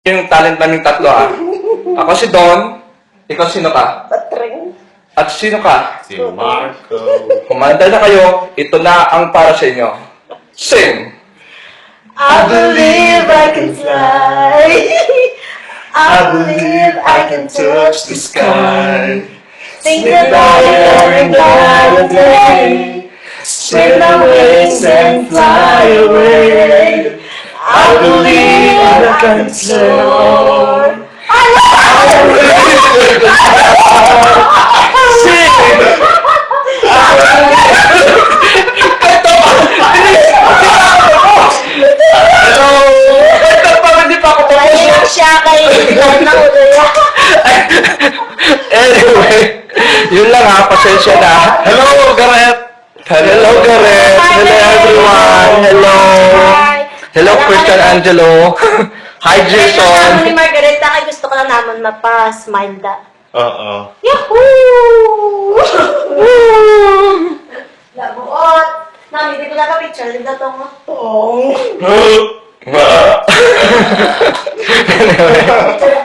Yung talent naming tatlo, ah. Ako si Don. Ikaw sino ka? Patring. At sino ka? Si Marco. Kumanda na kayo. Ito na ang para sa inyo. Sing! I believe I can fly. I believe I can touch the sky. Think about it every night and day. Spread my wings and fly away. I believe I can soar. Ito pa, hindi pa ako tapos. Naiyak siya kay na ulo niya. Anyway, yun lang ha. Pasensya na. Hello, Gareth. Hello, Gareth. Hello, everyone. Hello. Hello, Christian Angelo. Hi, Jason Jason. ni Margareta, kay gusto ko lang naman mapa-smile da. Oo. Yahoo! Labuot! Mami, di ko lang ka-picture. Hindi na itong tong. Anyway.